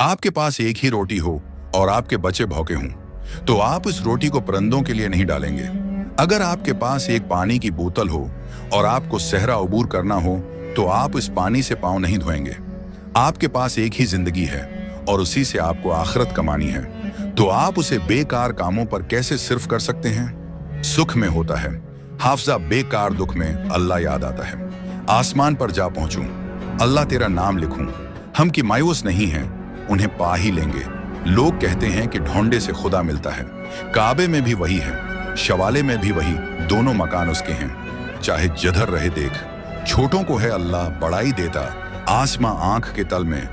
आपके पास एक ही रोटी हो और आपके बच्चे भौंके हों, तो आप इस रोटी को परिंदों के लिए नहीं डालेंगे। अगर आपके पास एक पानी की बोतल हो और आपको सहरा अबूर करना हो, तो आप इस पानी से पांव नहीं धोएंगे। आपके पास एक ही जिंदगी है और उसी से आपको आखिरत कमानी है, तो आप उसे बेकार कामों पर कैसे सिर्फ कर सकते हैं? सुख में होता है हाफजा, बेकार दुख में अल्लाह याद आता है। आसमान पर जा पहुंचूं, अल्लाह तेरा नाम लिखूं, हम की मायूस नहीं हैं, उन्हें पा ही लेंगे। लोग कहते हैं कि ढोंडे से खुदा मिलता है, काबे में भी वही है, शवाले में भी वही, दोनों मकान उसके हैं। चाहे जिधर रहे देख, छोटों को है अल्लाह बड़ाई देता, आसमां आंख के तल में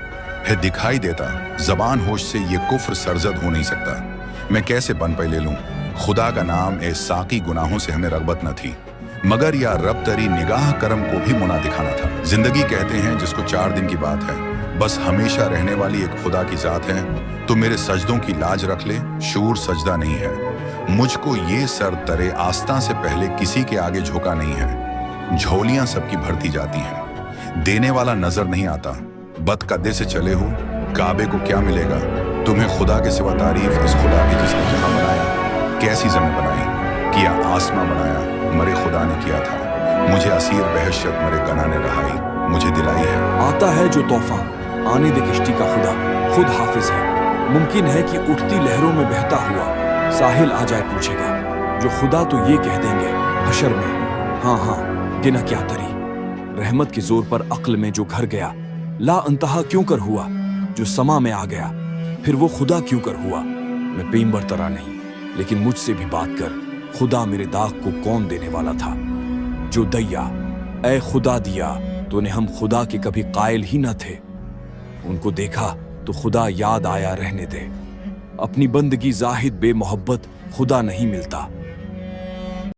है दिखाई देता। जबान होश से ये कुफ्र सरजद हो नहीं सकता। मैं कैसे बन पे ले लूं खुदा का नाम, ए साकी गुनाहों से हमें रगबत न थी, मगर या रब तरी निगाह करम को भी मुना दिखाना था। जिंदगी कहते हैं जिसको 4 दिन की बात है, बस हमेशा रहने वाली एक खुदा की जात है। तो मेरे सजदों की लाज रख ले, शूर सजदा नहीं है। मुझको ये सर तरे आस्था से पहले किसी के आगे झुका नहीं है। झोलियां सबकी भरती जाती हैं, देने वाला नजर नहीं आता। बदकदे से चले हो, काबे को क्या मिलेगा? तुम्हें खुदा के सिवा तारीफ उस खुदा की जिसने जहां बनाया, कैसी जमीन बनाई, किया आसमां बनाया, मरे खुदा ने किया था। मुझे असीर बहशत मरे गना ने रहाई, मुझे दिलाई है। आता है जो तोहफा, आने दे किश्ती का खुदा खुद हाफिज है। मुमकिन है कि उठती लहरों में बहता हुआ साहिल आ जाए पूछेगा, जो खुदा तो ये कह देंगे हशर में, हाँ हाँ गिना क्या तरी। रहमत के जोर पर अक्ल में जो घर गया, ला अंतहा क्यों कर हुआ, जो समा में आ गया, फिर वो खुदा क्यों कर हुआ। मैं पेम्बर तरा नहीं, लेकिन मुझसे भी बात कर, खुदा मेरे दाग को कौन देने वाला था। जो दैया ऐ खुदा दिया, तूने हम खुदा के कभी कायल ही न थे। उनको देखा तो खुदा याद आया, रहने दे। अपनी बंदगी जाहिद बेमोहब्बत खुदा नहीं मिलता।